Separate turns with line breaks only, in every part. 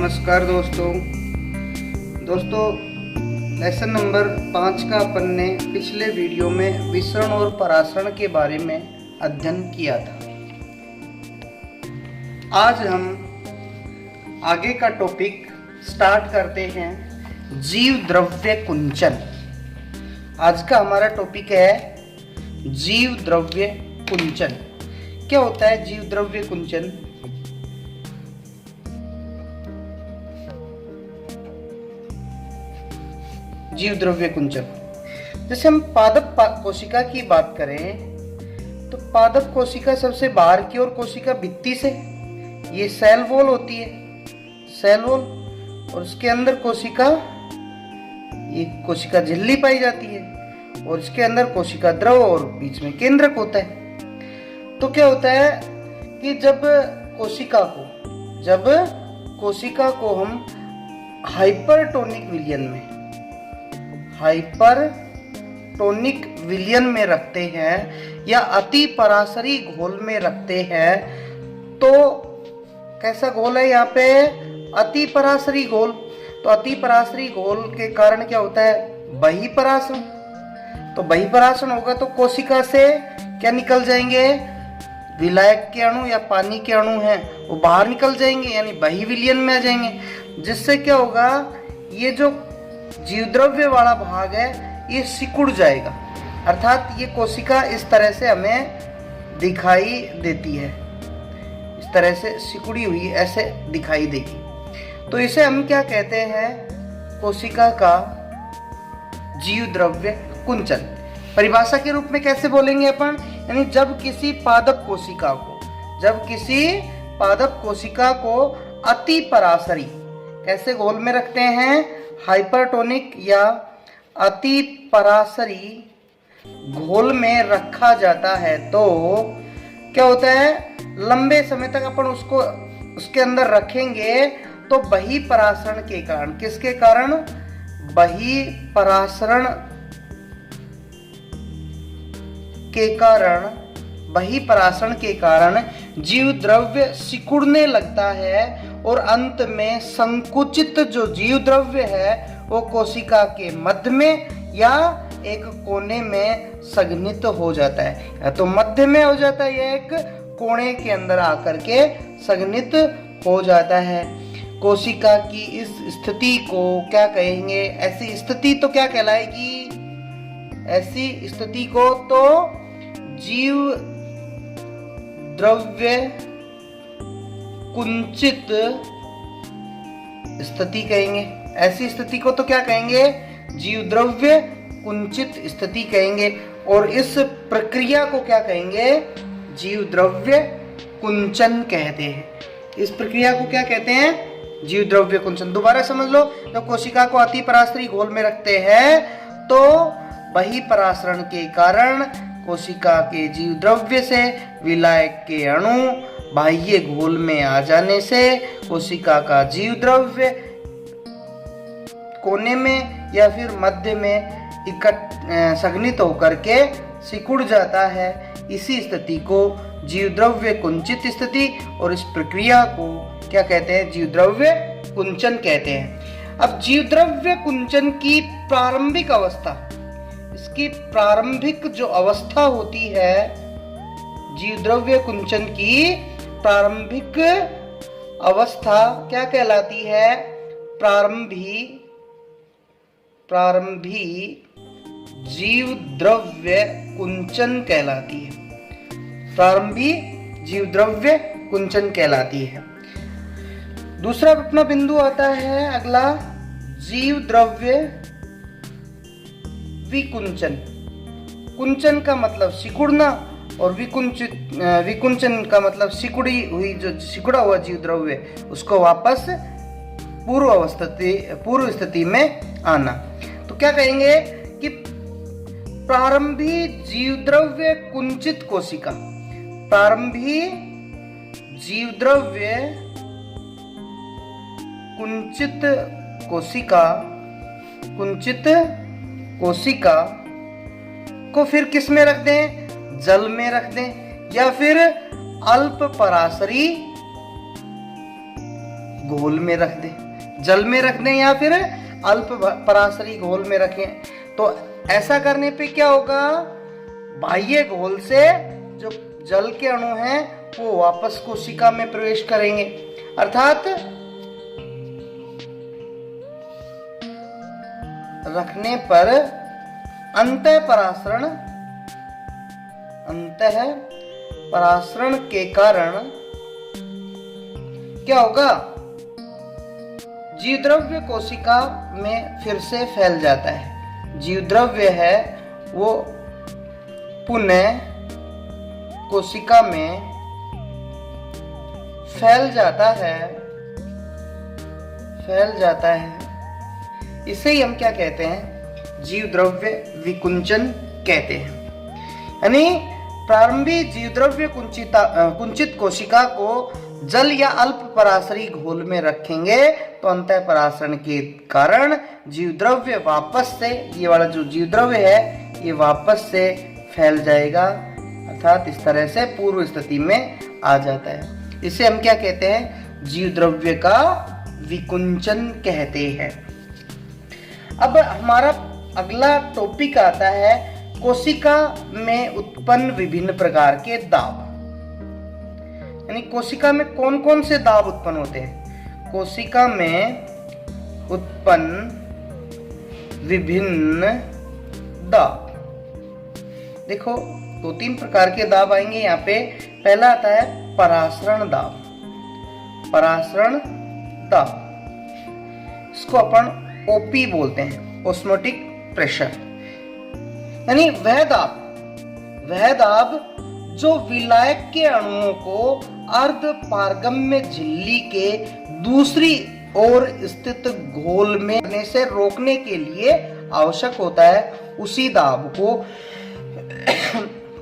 नमस्कार दोस्तों lesson number 5 का अपन ने पिछले वीडियो में विसरण और परासरण के बारे में अध्ययन किया था। आज हम आगे का टॉपिक स्टार्ट करते हैं, जीव द्रव्य कुंचन। आज का हमारा टॉपिक है जीव द्रव्य कुंचन। क्या होता है जीव द्रव्य कुंचन? जीव द्रव्य कुंचन, जैसे हम पादप कोशिका की बात करें तो पादप कोशिका सबसे बाहर की ओर कोशिका भित्ति से, ये सेल वॉल होती है, सेल वॉल, और उसके अंदर कोशिका, ये कोशिका झिल्ली पाई जाती है, और इसके अंदर कोशिका द्रव और बीच में केंद्रक होता है। तो क्या होता है कि जब कोशिका को हम हाइपरटोनिक विलयन में रखते हैं या अति पराशरी घोल में रखते हैं, तो कैसा घोल है यहाँ पे? अति पराशरी घोल। तो अति पराशरी घोल के कारण क्या होता है? बहिपराशरण। तो बहिपराशरण होगा तो कोशिका से क्या निकल जाएंगे? विलायक के अणु या पानी के अणु हैं वो बाहर निकल जाएंगे, यानी बहिविलयन में आ जाएंगे। जिससे क्या होगा, ये जो जीवद्रव्य वाला भाग है ये सिकुड़ जाएगा, अर्थात ये कोशिका इस तरह से हमें दिखाई देती है, इस तरह से सिकुड़ी हुई ऐसे दिखाई देगी। तो इसे हम क्या कहते हैं? कोशिका का जीवद्रव्य कुंचन। परिभाषा के रूप में कैसे बोलेंगे अपन? यानी जब किसी पादप कोशिका को अति पराशरी, कैसे घोल में रखते हैं? हाइपरटोनिक या अति पराशरी घोल में रखा जाता है तो क्या होता है? लंबे समय तक अपन उसको उसके अंदर रखेंगे तो बहिपराशरण के कारण, किसके कारण? बहिपराशरण के कारण जीव द्रव्य सिकुड़ने लगता है और अंत में संकुचित जो जीव द्रव्य है वो कोशिका के मध्य में या एक कोने में संघनित हो जाता है, या तो मध्य में हो जाता है या एक कोने के अंदर आकर के संघनित हो जाता है। कोशिका की इस स्थिति को क्या कहेंगे? ऐसी स्थिति तो क्या कहलाएगी? ऐसी स्थिति को तो जीव द्रव्य कुंचित स्थिति कहेंगे। ऐसी स्थिति को तो क्या कहेंगे? जीव द्रव्य कुंचित स्थिति कहेंगे। और इस प्रक्रिया को क्या कहेंगे? जीव द्रव्य कुंचन कहते हैं। इस प्रक्रिया को क्या कहते हैं? जीव द्रव्य कुंचन। दोबारा समझ लो, जब कोशिका को अति पराशरी घोल में रखते हैं तो बहिपराशरण के कारण कोशिका के जीव द्रव्य से विलायक के अणु बाह्य घोल में आ जाने से कोशिका का जीव द्रव्य कोने में या फिर मध्य में संघनित होकर के सिकुड़ जाता है। इसी स्थिति को जीव द्रव्य कुंचित स्थिति, और इस प्रक्रिया को क्या कहते हैं? जीव द्रव्य कुंचन कहते हैं। अब जीव द्रव्य कुंचन की प्रारंभिक अवस्था, इसकी प्रारंभिक जो अवस्था होती है, जीव द्रव्य कुंचन की प्रारंभिक अवस्था क्या कहलाती है? प्रारंभी जीव द्रव्य कुंचन कहलाती है। प्रारंभी जीव द्रव्य कुंचन कहलाती है। दूसरा अपना बिंदु आता है अगला, जीव द्रव्य विकुंचन। कुंचन का मतलब सिकुड़ना और विकुंचन का मतलब सिकुड़ा हुआ जीव द्रव्य उसको वापस पूर्व स्थिति में आना। तो क्या कहेंगे कि प्रारंभी जीव द्रव्य कुंचित कोशिका, प्रारंभी जीव द्रव्य कुंचित कोशिका को फिर किस में रख दें? जल में रख दें, या फिर अल्प पराशरी घोल में रख दें, जल में रख दें या फिर अल्प पराशरी घोल में रखें। तो ऐसा करने पे क्या होगा, बाह्य घोल से जो जल के अणु हैं वो वापस कोशिका में प्रवेश करेंगे, अर्थात रखने पर अंतः परासरण के कारण क्या होगा, जीवद्रव्य कोशिका में फिर से फैल जाता है। जीवद्रव्य है वो पुनः कोशिका में फैल जाता है। इसे ही हम क्या कहते हैं, जीवद्रव्य विकुंचन कहते हैं। यानी प्रारंभिक जीवद्रव्य कुंचित कोशिका को जल या अल्प पराशरी घोल में रखेंगे तो अंतः परासरण के कारण जीवद्रव्य वापस से, ये वाला जो जीवद्रव्य है ये वापस से फैल जाएगा, अर्थात इस तरह से पूर्व स्थिति में आ जाता है। इसे हम क्या कहते हैं, जीवद्रव्य का विकुंचन कहते हैं। अब हमारा अगला टॉपिक आता है कोशिका में उत्पन्न विभिन्न प्रकार के दाब। यानी कोशिका में कौन कौन से दाब उत्पन्न होते हैं। कोशिका में उत्पन्न विभिन्न दाब, देखो 2-3 प्रकार के दाब आएंगे यहाँ पे। पहला आता है परासरण दाब। परासरण दाब, इसको अपन ओपी बोलते हैं, ऑस्मोटिक प्रेशर। यानी वह दाब जो विलायक के अणुओं को अर्ध पारगम्य झिल्ली के दूसरी ओर स्थित घोल में आने से रोकने के लिए आवश्यक होता है, उसी दाब को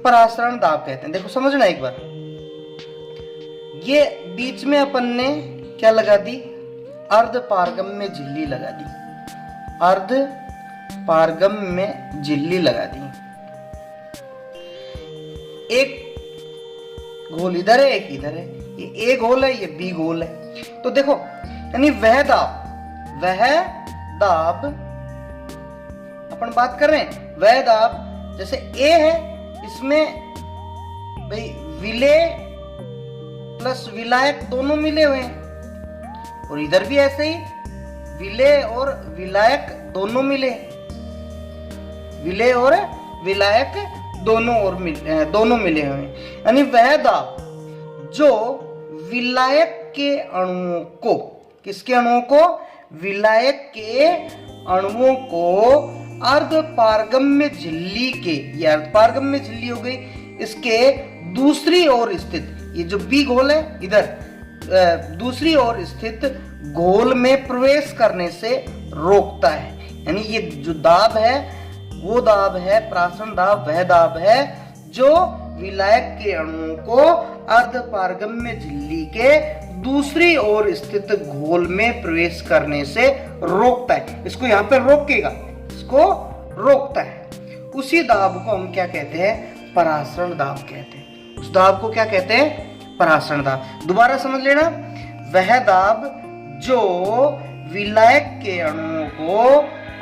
परासरण दाब कहते हैं। देखो समझना एक बार, ये बीच में अपन ने क्या लगा दी, अर्ध पारगम्य झिल्ली लगा दी, अर्ध पारगम्य झिल्ली लगा दी। एक घोल इधर है, एक इधर है, ये ए घोल है, ये बी घोल है। तो देखो यानी वह दाब अपन बात कर रहे हैं, वह दाब जैसे ए है, इसमें भाई विलेय प्लस विलायक दोनों मिले हुए हैं, और इधर भी ऐसे ही विलेय और विलायक दोनों मिले, विलेय और विलायक दोनों मिले हुए हैं। यानी वह दाब जो विलायक के अणुओं को, किसके अणुओं को, विलायक के अणुओं को अर्ध पारगम्य झिल्ली के, ये अर्ध पारगम्य झिल्ली हो गई, इसके दूसरी ओर स्थित, ये जो बी घोल है इधर दूसरी ओर स्थित घोल में प्रवेश करने से रोकता है। यानी ये जो दाब है वो दाब है परासरण दाब, वह दाब है जो विलायक के अणुओं को अर्ध पारगम्य झिल्ली के दूसरी ओर स्थित घोल में प्रवेश करने से रोकता है। इसको यहाँ पे रोकेगा, इसको रोकता है। उसी दाब को हम क्या कहते हैं, परासरण दाब कहते हैं। उस दाब को क्या कहते हैं, परासरण दाब। दोबारा समझ लेना, वह दाब जो विलायक के अणुओं को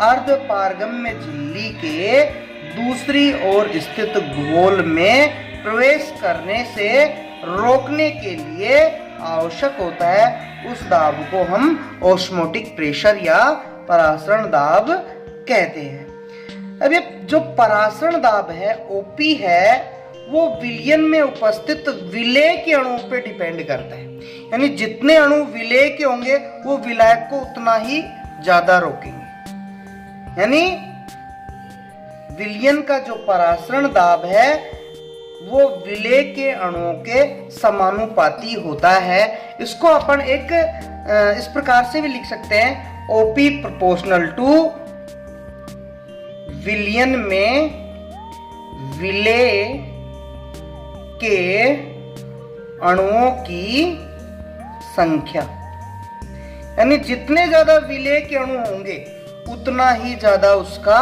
अर्ध पारगम्य झिल्ली के दूसरी ओर स्थित घोल में प्रवेश करने से रोकने के लिए आवश्यक होता है, उस दाब को हम ऑस्मोटिक प्रेशर या परासरण दाब कहते हैं। अब ये जो परासरण दाब है, ओपी है, वो विलयन में उपस्थित विलेय के अणुओं पे डिपेंड करता है। यानी जितने अणु विलेय के होंगे वो विलायक को उतना ही ज्यादा रोकेंगे। यानी विलयन का जो परासरण दाब है वो विलेय के अणुओं के समानुपाती होता है। इसको अपन एक इस प्रकार से भी लिख सकते हैं, ओपी प्रोपोर्शनल टू विलयन में विलेय के अणुओं की संख्या। यानी जितने ज्यादा विलेय के अणु होंगे उतना ही ज्यादा उसका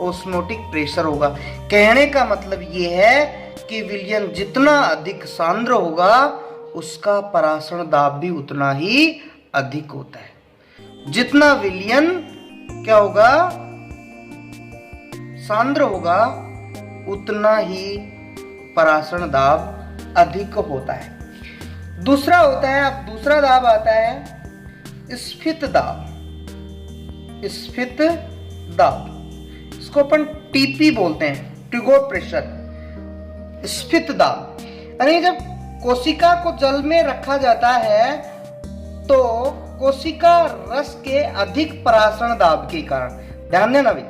ऑस्मोटिक प्रेशर होगा। कहने का मतलब ये है कि विलयन जितना अधिक सांद्र होगा उसका परासरण दाब भी उतना ही अधिक होता है। जितना विलयन क्या होगा, सांद्र होगा, उतना ही परासरण दाब अधिक होता है। दूसरा होता है, अब दूसरा दाब आता है स्फीत दाब। स्फीत दाब, इसको अपन टीपी बोलते हैं, ट्रिगोर प्रेशर। स्फीत दाब यानी जब कोशिका को जल में रखा जाता है तो कोशिका रस के अधिक परासरण दाब के कारण, ध्यान देना भाई,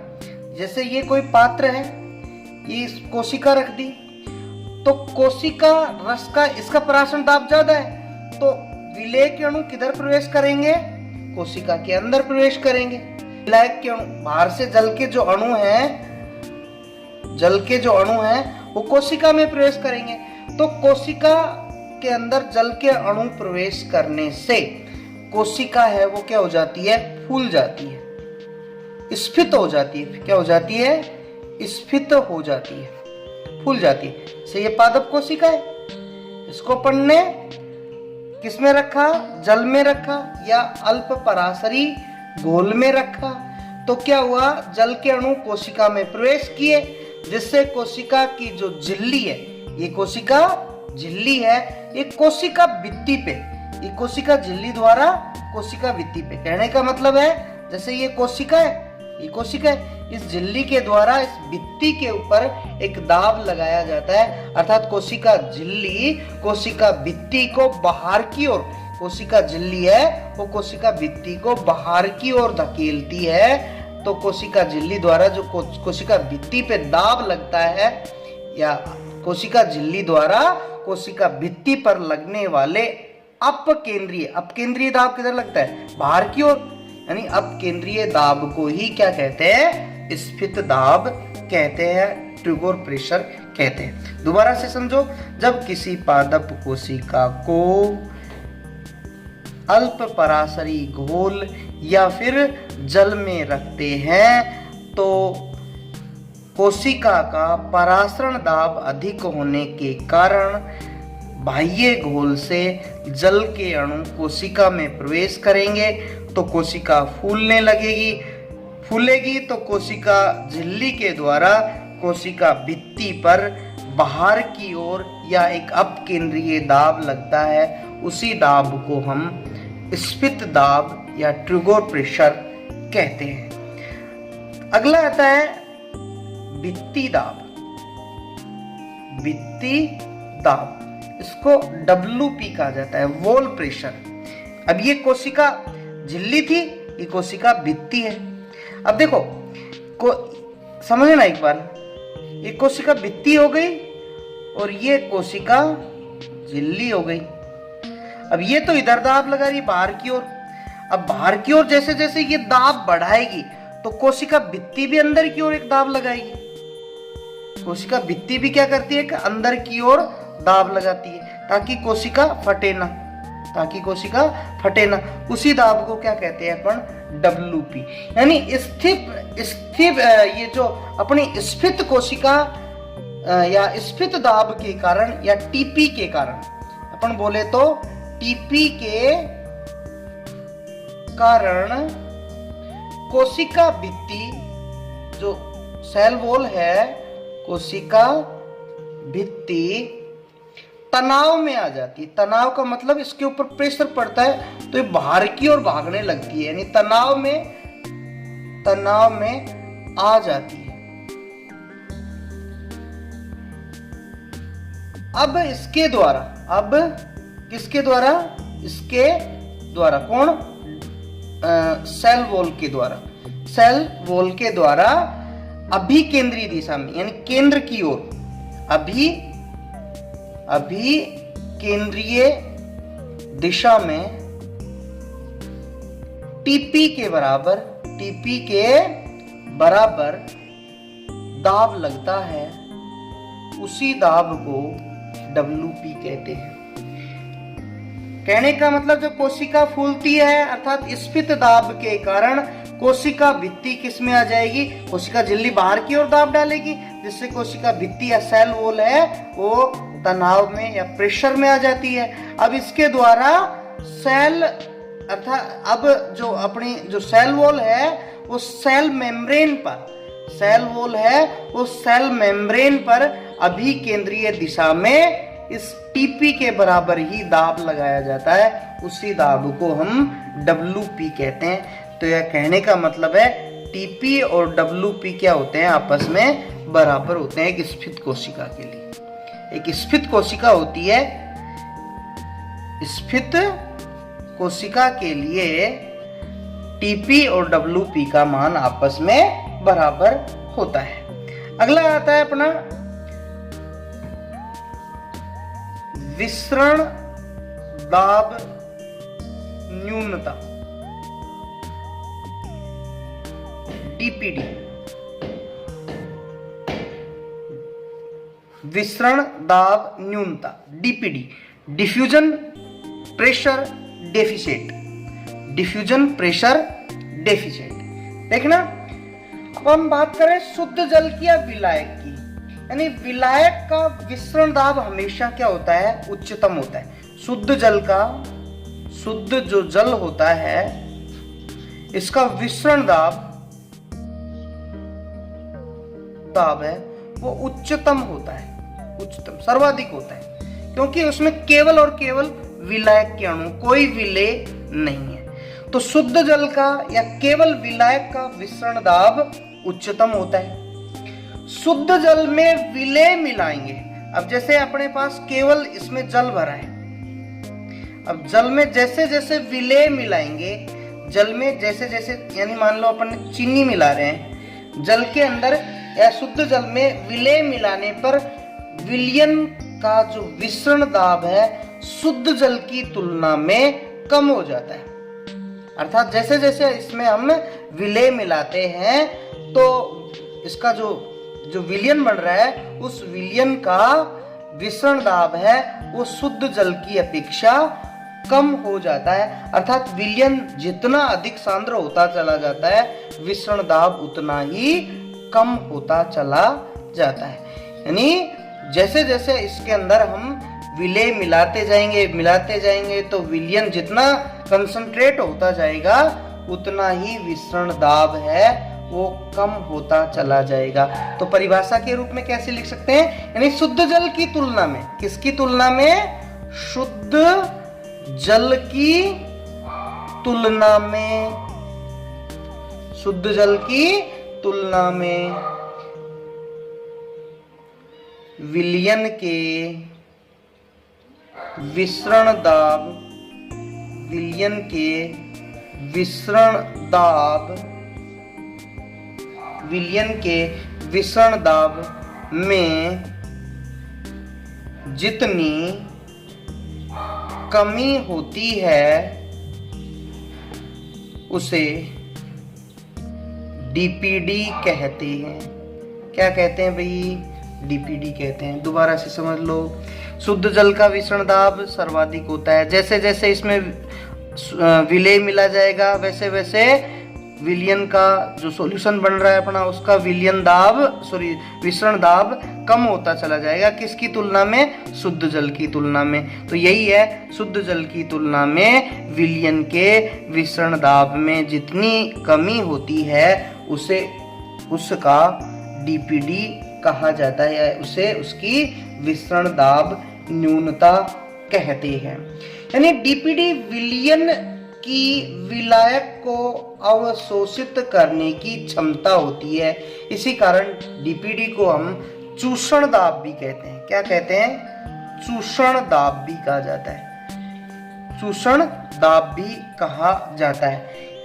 जैसे ये कोई पात्र है, ये कोशिका रख दी तो कोशिका रस का इसका परासरण दाब ज्यादा है, तो विलेय के अणु किधर प्रवेश करेंगे, कोशिका के अंदर प्रवेश करेंगे। विलायक के अणु, बाहर से जल के जो अणु हैं वो कोशिका में प्रवेश करेंगे, तो कोशिका के अंदर जल के अणु प्रवेश करने से कोशिका है वो क्या हो जाती है, फूल जाती है, स्फीत हो जाती है। क्या हो जाती है, स्फीत हो जाती है, फूल जाती है। से ये पादप कोशिका है, इसको अपन ने किस में रखा, जल में रखा या अल्प पराशरी घोल में रखा, तो क्या हुआ, जल के अणु कोशिका में प्रवेश किए, जिससे कोशिका की जो झिल्ली है, ये कोशिका झिल्ली है, ये कोशिका भित्ति पे, ये कोशिका झिल्ली द्वारा कोशिका भित्ति पे, कहने का मतलब है जैसे ये कोशिका है, ये कोशिका है, इस झिल्ली के द्वारा इस भित्ति के ऊपर एक दाब लगाया जाता है, अर्थात कोशिका झिल्ली कोशिका भित्ति को बाहर की ओर, कोशिका झिल्ली है वो कोशिका भित्ति को बाहर की ओर धकेलती है, तो कोशिका झिल्ली द्वारा जो कोशिका भित्ति पे दाब लगता है, या कोशिका झिल्ली द्वारा कोशिका भित्ति पर लगने वाले अपकेंद्रीय दाब किधर लगता है, बाहर की ओर, यानी अपकेंद्रीय दाब को ही क्या कहते हैं, स्फीत दाब कहते हैं, ट्रिगोर प्रेशर कहते हैं। दोबारा से समझो, जब किसी पादप कोशिका को अल्प पराशरी घोल या फिर जल में रखते हैं तो कोशिका का परासरण दाब अधिक होने के कारण बाह्य घोल से जल के अणु कोशिका में प्रवेश करेंगे, तो कोशिका फूलेगी तो कोशिका झिल्ली के द्वारा कोशिका भित्ति पर बाहर की ओर या एक अपकेंद्रीय दाब लगता है, उसी दाब को हम स्फीत दाब या ट्रिगोर प्रेशर कहते हैं। अगला आता है भित्ति दाब। भित्ति दाब, इसको WP कहा जाता है, वॉल प्रेशर। अब ये कोशिका झिल्ली थी, ये कोशिका भित्ति है। अब देखो समझना एक बार, ये कोशिका भित्ति हो गई और ये कोशिका झिल्ली हो गई। अब ये तो इधर दाब लगा रही बाहर की ओर, अब बाहर की ओर जैसे जैसे ये दाब बढ़ाएगी तो कोशिका भित्ति भी अंदर की ओर एक दाब लगाएगी। कोशिका भित्ति भी क्या करती है कि अंदर की ओर दाब लगाती है ताकि कोशिका फटे ना, उसी दाब को क्या कहते हैं अपन, WP। यानी स्थिर ये जो अपनी स्फीत कोशिका या स्फीत दाब के कारण या TP के कारण, अपन बोले तो TP के कारण कोशिका भित्ति जो सेल वॉल है, कोशिका भित्ति तनाव में आ जाती है। तनाव का मतलब इसके ऊपर प्रेशर पड़ता है तो ये बाहर की ओर भागने लगती है, यानी तनाव में आ जाती है। अब इसके द्वारा कौन, सेल वॉल के द्वारा अभिकेंद्रीय दिशा में, यानी केंद्र की ओर, अभिकेंद्रीय दिशा में TP के बराबर दाब लगता है, उसी दाब को WP कहते हैं। कहने का मतलब जब कोशिका फूलती है अर्थात स्फीत दाब के कारण कोशिका भित्ति किस में आ जाएगी, कोशिका झिल्ली बाहर की ओर दाब डालेगी, जिससे कोशिका भित्ति या सेल वॉल है वो तनाव में या प्रेशर में आ जाती है। अब इसके द्वारा सेल अर्थात अब जो अपनी जो सेल वॉल है वो सेल मेम्ब्रेन पर, सेल वॉल है वो सेल मेम्ब्रेन पर अभिकेंद्रीय दिशा में इस टीपी के बराबर ही दाब लगाया जाता है, उसी दाब को हम डब्ल्यूपी कहते हैं। तो यह कहने का मतलब है टीपी और डब्ल्यूपी क्या होते हैं, आपस में बराबर होते हैं एक स्फीत कोशिका के लिए। एक स्फीत कोशिका होती है, स्फीत कोशिका के लिए टीपी और डब्ल्यूपी का मान आपस में बराबर होता है। अगला आता है अपना विसरण दाब न्यूनता, डीपीडी। विसरण दाब न्यूनता, DPD, diffusion pressure deficit, diffusion pressure deficit. देखना, अब हम बात करें शुद्ध जल की या विलायक की, यानी विलायक का विसरण दाब हमेशा क्या होता है, उच्चतम होता है। शुद्ध जल का, शुद्ध जो जल होता है इसका विसरण दाब है वो उच्चतम होता है, उच्चतम सर्वाधिक होता है, क्योंकि उसमें केवल और केवल विलायक के अणु, कोई विलेय नहीं है। तो शुद्ध जल का या केवल विलायक का विसरण दाब उच्चतम होता है। शुद्ध जल में विलेय मिलाएंगे, अब जैसे अपने पास केवल इसमें जल भरा है, अब जल में जैसे जैसे विलेय मिलाएंगे, जल में जैसे जैसे, यानी मान लो अपन चीनी मिला रहे हैं, जल के अंदर या शुद्ध जल में विलेय मिलाने पर विलयन का जो विसरण दाब है शुद्ध जल की तुलना में कम हो जाता है। अर्थात जैसे जैसे इसमें हम विलेय मिलाते हैं तो इसका जो विलयन बन रहा है उस विलयन का विसरण दाब है वो शुद्ध जल की अपेक्षा कम हो जाता है। अर्थात विलयन जितना अधिक सांद्र होता चला जाता है विसरण दाब उतना ही कम होता चला जाता है। यानी जैसे जैसे इसके अंदर हम विलेय मिलाते जाएंगे तो विलयन जितना कंसंट्रेट होता जाएगा उतना ही विसरण दाब है वो कम होता चला जाएगा। तो परिभाषा के रूप में कैसे लिख सकते हैं, यानी शुद्ध जल की तुलना में, किसकी तुलना में, शुद्ध जल की तुलना में, शुद्ध जल की तुलना में विलयन के विसरण दाब, विलयन के विसरण दाब, विलयन के विसरण दाब में जितनी कमी होती है उसे डीपीडी कहते हैं। क्या कहते हैं भाई, डीपीडी कहते हैं। दोबारा से समझ लो, शुद्ध जल का विसरण दाब सर्वाधिक होता है, जैसे जैसे इसमें विलेय मिला जाएगा वैसे वैसे विलयन का जो सॉल्यूशन बन रहा है अपना उसका विलयन दाब विसरण दाब कम होता चला जाएगा, किसकी तुलना में, शुद्ध जल की तुलना में। तो यही है, शुद्ध जल की तुलना में विलयन के विसरण दाब में जितनी कमी होती है उसे उसका डीपीडी कहा जाता है, उसे उसकी विसरण दाब न्यूनता कहते हैं। यानी डीपीडी विलयन की विलायक को अवशोषित करने की क्षमता होती है, इसी कारण डीपीडी को हम चूषण दाब भी कहते हैं। क्या कहते हैं, चूषण दाब भी कहा जाता है, चूषण दाब भी कहा जाता है।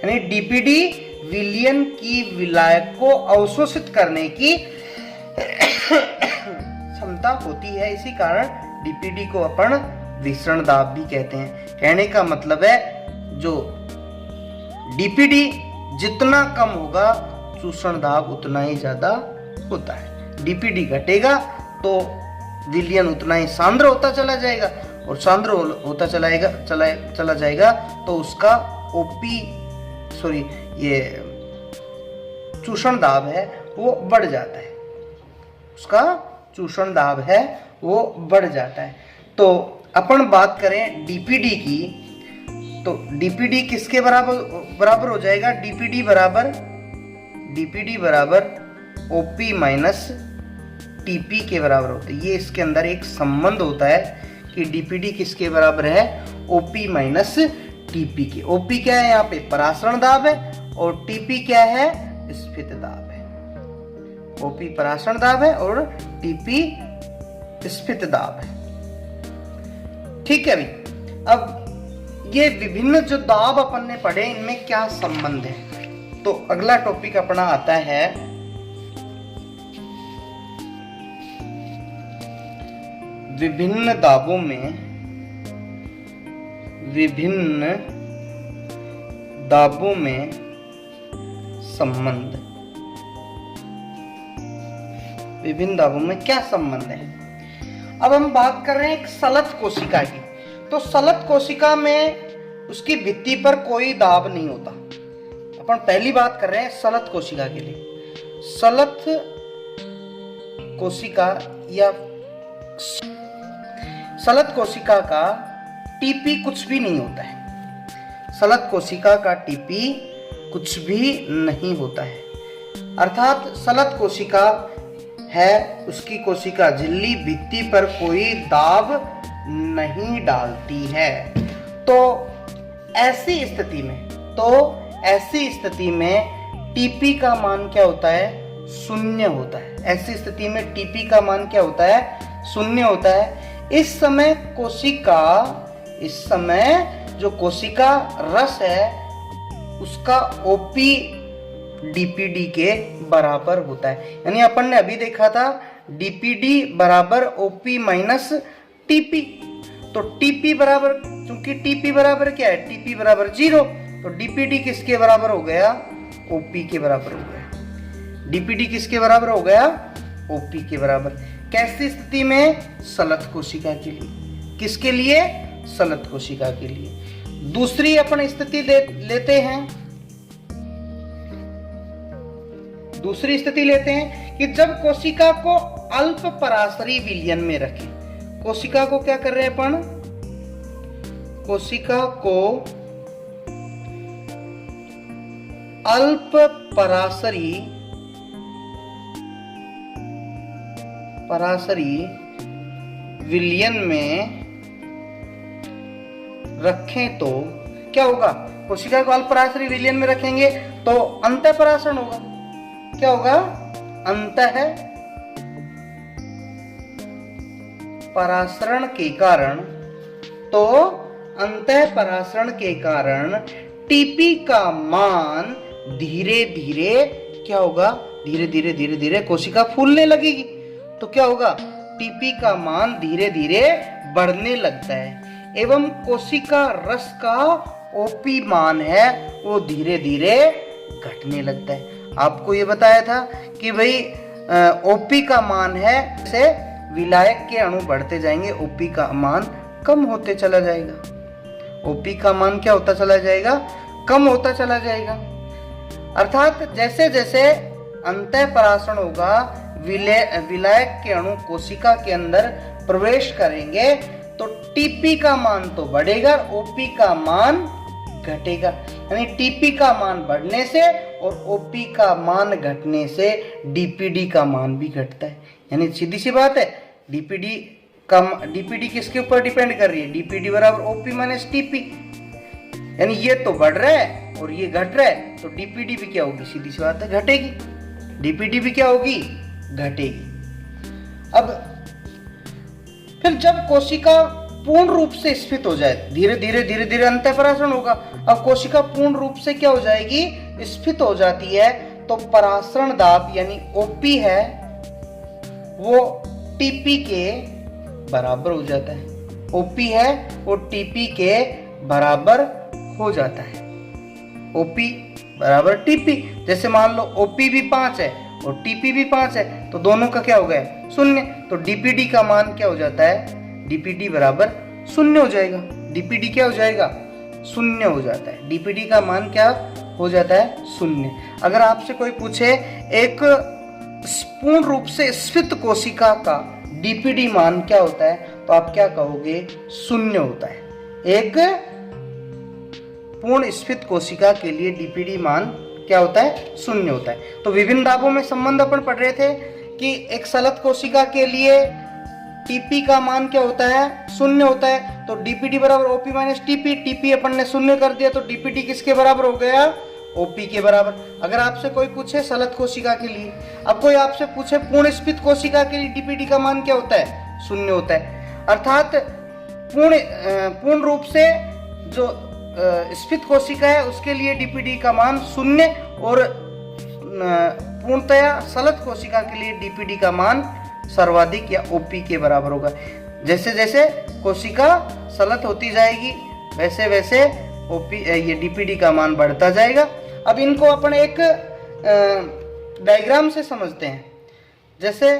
यानी डीपीडी विलयन की विलायक को अवशोषित करने की क्षमता होती है, इसी कारण डीपीडी को अपन विसरण दाब भी कहते हैं। कहने का मतलब है जो डीपीडी जितना कम होगा चूषण दाब उतना ही ज्यादा होता है। डीपीडी घटेगा तो विलयन उतना ही सांद्र होता चला जाएगा और सांद्र होता चला जाएगा तो उसका ये चूषण दाब है वो बढ़ जाता है, उसका चूषण दाब है वो बढ़ जाता है। तो अपन बात करें डीपीडी की, तो डीपीडी किसके बराबर हो जाएगा? डीपीडी बराबर ओपी माइनस टीपी के बराबर होता है। ये इसके अंदर एक संबंध होता है कि डीपीडी किसके बराबर है? ओपी माइनस टीपी के। ओपी क्या है यहाँ पे? परासरण दाब है, और टीपी क्या है? स्फित दाब है। ओपी परासरण दाब है और टीपी स्फित दाब है। ठीक है भाई। अब ये विभिन्न जो दाब अपन ने पढ़े, इनमें क्या संबंध है? तो अगला टॉपिक अपना आता है विभिन्न दाबों में संबंध। विभिन्न दाबों में क्या संबंध है? अब हम बात कर रहे हैं एक सलत कोशिका की। तो सलत कोशिका में उसकी भित्ति पर कोई दाब नहीं होता। अपन पहली बात कर रहे हैं सलत कोशिका के लिए। सलत कोशिका या सलत कोशिका का टीपी कुछ भी नहीं होता है। सलत कोशिका का टीपी कुछ भी नहीं होता है। अर्थात सलत कोशिका है, उसकी कोशिका झिल्ली भित्ति पर कोई दाब नहीं डालती है। तो ऐसी स्थिति में टीपी का मान क्या होता है? शून्य होता है। ऐसी स्थिति में टीपी का मान क्या होता है? शून्य होता है। इस समय जो कोशिका रस है उसका ओपी डीपीडी के बराबर होता है। यानी अपन ने अभी देखा था डीपीडी बराबर ओपी माइनस टीपी। तो टीपी बराबर, क्योंकि टीपी बराबर क्या है? टीपी बराबर 0। तो डीपीडी किसके बराबर हो गया? ओपी के बराबर हो गया। डीपीडी किसके बराबर हो गया? ओपी के बराबर। कैसी स्थिति में? सलत कोशिका के लिए। किसके लिए? सलत कोशिका के लिए। दूसरी अपन स्थिति लेते हैं। दूसरी स्थिति लेते हैं कि जब कोशिका को अल्प परासरी विलयन में रखें। कोशिका को क्या कर रहे हैं अपन? कोशिका को अल्प परासरी विलयन में रखें तो क्या होगा? कोशिका को अल्प परासरी विलयन में रखेंगे तो अंतः परासरण होगा। क्या होगा? अंतः परासरण के कारण। तो अंतः परासरण के कारण टीपी का मान धीरे धीरे क्या होगा? धीरे धीरे कोशिका फूलने लगेगी। तो क्या होगा? टीपी का मान धीरे धीरे बढ़ने लगता है एवं कोशिका रस का ओपी मान है वो धीरे धीरे घटने लगता है। आपको ये बताया था कि भाई ओपी का मान है से विलायक के अणु बढ़ते जाएंगे, ओपी का मान कम होते चला जाएगा। ओपी का मान क्या होता चला जाएगा? कम होता चला जाएगा। अर्थात जैसे जैसे अंतः परासरण होगा, विलायक के अणु कोशिका के अंदर प्रवेश करेंगे तो टीपी का मान तो बढ़ेगा, ओपी का मान घटेगा। यानी टीपी का मान बढ़ने से और ओपी का मान घटने से डीपीडी का मान भी घटता है। यानी सीधी सी बात है, डीपीडी किसके ऊपर डिपेंड कर रही है? डीपीडी बराबर ओपी माइनस टीपी। यानी ये तो बढ़ रहा है और ये घट रहा है, तो डीपीडी भी क्या होगी? सीधी सी बात है, घटेगी। डीपीडी भी क्या होगी? घटेगी। अब फिर जब कोशिका पूर्ण रूप से स्फीत हो जाए, धीरे धीरे अंतः परासरण होगा। अब कोशिका पूर्ण रूप से क्या हो जाएगी? स्फीत हो जाती है, तो परासरण दाब यानी ओपी है वो टीपी के बराबर हो जाता है। ओपी है वो टीपी के बराबर हो जाता है। ओपी बराबर टीपी। जैसे मान लो ओपी भी 5 है और टीपी भी 5 है, तो दोनों का क्या हो गया? 0। तो डीपीडी का मान क्या हो जाता है? डीपीडी बराबर 0 हो जाएगा। डीपीडी क्या हो जाएगा? 0 हो जाता है। डीपीडी का मान क्या हो जाता है? 0। अगर आपसे कोई पूछे एक पूर्ण रूप से स्फीत कोशिका का डीपीडी मान क्या होता है, तो आप क्या कहोगे? 0 होता है। एक पूर्ण स्फीत कोशिका के लिए डीपीडी मान क्या होता है, शून्य होता है। तो विभिन्न दाबों में संबंध अपन पढ़ रहे थे कि एक सलत कोशिका के लिए टीपी का मान क्या होता है, शून्य होता है। तो डीपीडी बराबर ओपी माइनस टीपी, टीपी अपन ने शून्य कर दिया तो डीपीडी किसके बराबर हो गया, ओपी के बराबर। अगर आपसे कोई पूछे सलत कोशिका के लिए, अब कोई आपसे पूछे पूर्ण स्फीत कोशिका के लिए डीपीडी का मान क्या होता है, शून्य होता है। अर्थात पूर्ण रूप से जो स्फीत कोशिका है उसके लिए डीपीडी का मान शून्य, और पूर्णतया सलत कोशिका के लिए डीपीडी का मान सर्वाधिक या ओपी के बराबर होगा। जैसे जैसे कोशिका सलत होती जाएगी वैसे वैसे ओपी ये डीपीडी का मान बढ़ता जाएगा। अब इनको अपन एक डायग्राम से समझते हैं। जैसे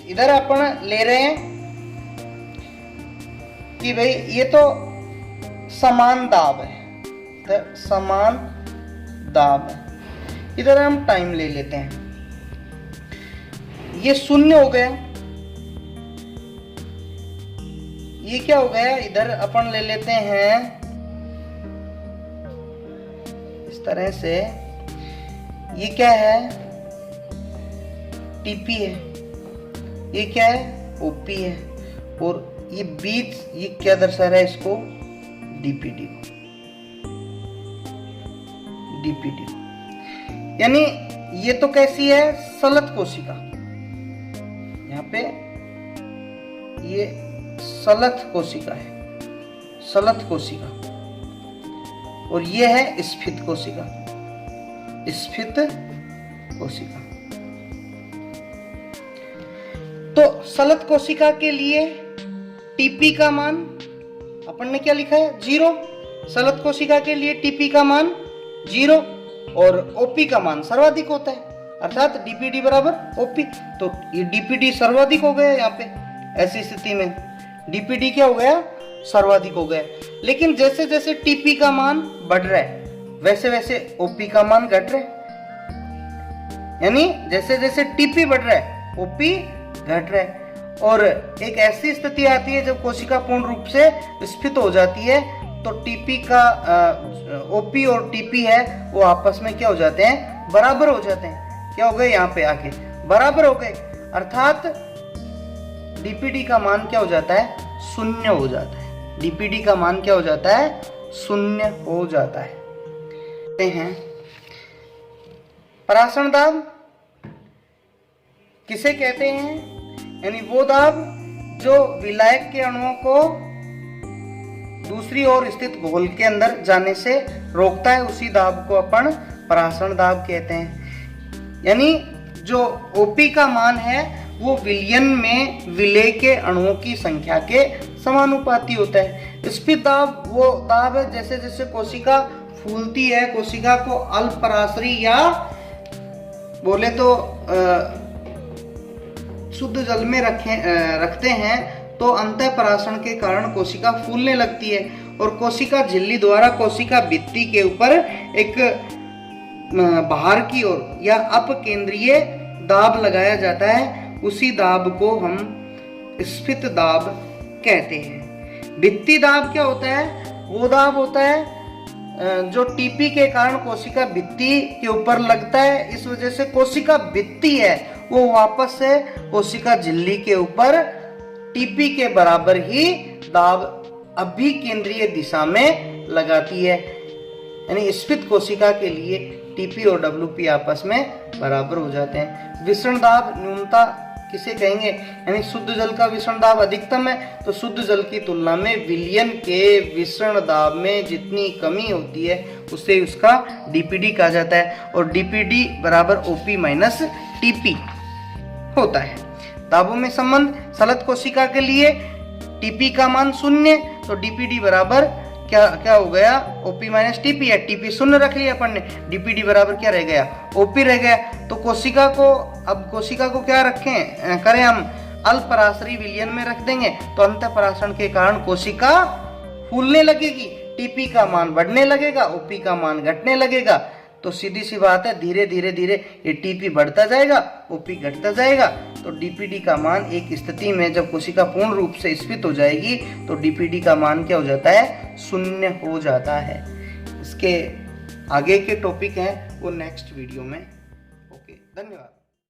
इधर अपन ले रहे हैं कि भाई ये तो समान दाब है, तो समान दाब है, इधर हम टाइम ले लेते हैं, ये शून्य हो गया, ये क्या हो गया, इधर अपन ले लेते हैं इस तरह से, ये क्या है, टीपी है, ये क्या है, ओपी है, और ये बीच ये क्या दर्शा रहा है इसको, डीपीडी, डीपीडी। यानी ये तो कैसी है, सलत कोशिका, यहाँ पे ये सलत कोशिका है, सलत कोशिका, और ये है स्फीत कोशिका, स्फीत कोशिका। तो सलत कोशिका के लिए टीपी का मान अपन ने क्या लिखा है, 0। सलत कोशिका के लिए टीपी का मान 0 और ओपी का मान सर्वाधिक होता है, अर्थात डीपीडी बराबर ओपी। तो ये डीपीडी सर्वाधिक हो गया, यहाँ पे ऐसी स्थिति में डीपीडी क्या हो गया, सर्वाधिक हो गया। लेकिन जैसे जैसे टीपी का मान बढ़ रहा है वैसे वैसे ओपी का मान घट रहा है, यानी जैसे जैसे टीपी बढ़ रहा है ओपी घट रहा है। और एक ऐसी स्थिति आती है जब कोशिका पूर्ण रूप से स्फीत हो जाती है, तो टीपी का ओपी और टीपी है वो आपस में क्या हो जाते हैं, बराबर हो जाते हैं। क्या हो गए, यहाँ पे आके बराबर हो गए, अर्थात डीपीडी का मान क्या हो जाता है, शून्य हो जाता है। डीपीडी का मान क्या हो जाता है, शून्य हो जाता है। परासरण दाब किसे कहते हैं, यानी वो दाब जो विलायक के अणुओं को दूसरी ओर स्थित घोल के अंदर जाने से रोकता है, उसी दाब को अपन परासरण दाब कहते हैं। यानी जो ओपी का मान है वो विलयन में विलेय के अणुओं की संख्या के समानुपाती होता है। स्फीत दाब वो दाब है जैसे जैसे कोशिका फूलती है, कोशिका को अल्प पराशरी या बोले तो शुद्ध जल में रखते हैं तो अंतः परासरण के कारण कोशिका फूलने लगती है, और कोशिका झिल्ली द्वारा कोशिका भित्ति के ऊपर एक बाहर की ओर या अपकेंद्रीय दाब लगाया जाता है, उसी दाब को हम स्फीत दाब कहते हैं। भित्ति दाब क्या होता है, वो दाब होता है जो टीपी के कारण कोशिका भित्ति के ऊपर लगता है, इस वजह से कोशिका भित्ति है वो वापस से कोशिका झिल्ली के ऊपर टीपी के बराबर ही दाब अभिकेंद्रीय दिशा में लगाती है। यानी स्फीत कोशिका के लिए टीपी और डब्ल्यूपी आपस में बराबर हो जाते हैं। विसरण दाब न्यूनता किसे कहेंगे, यानी शुद्ध जल का विसरण दाब अधिकतम है, तो शुद्ध जल की तुलना में विलयन के विसरण दाब में जितनी कमी होती है उससे उसका डीपीडी कहा जाता है, और डीपीडी बराबर ओपी माइनस टीपी होता है। दाबों में संबंध, सलत कोशिका के लिए टीपी का मान शून्य, तो डीपीडी बराबर क्या हो गया, ओपी माइनस टीपी है, टीपी शून्य रख लिया अपन ने, डीपीडी बराबर क्या रह गया, ओपी रह गया। तो कोशिका को क्या रखें करें हम, अल्प पराशरी विलयन में रख देंगे तो अंतः परासरण के कारण कोशिका फूलने लगेगी, टीपी का मान बढ़ने लगेगा, ओपी का मान घटने लगेगा। तो सीधी सी बात है धीरे धीरे धीरे ये टीपी बढ़ता जाएगा, ओपी घटता जाएगा। तो डीपीडी का मान एक स्थिति में जब कोशिका पूर्ण रूप से स्फीत हो जाएगी तो डीपीडी का मान क्या हो जाता है, शून्य हो जाता है। इसके आगे के टॉपिक हैं वो नेक्स्ट वीडियो में। ओके, धन्यवाद।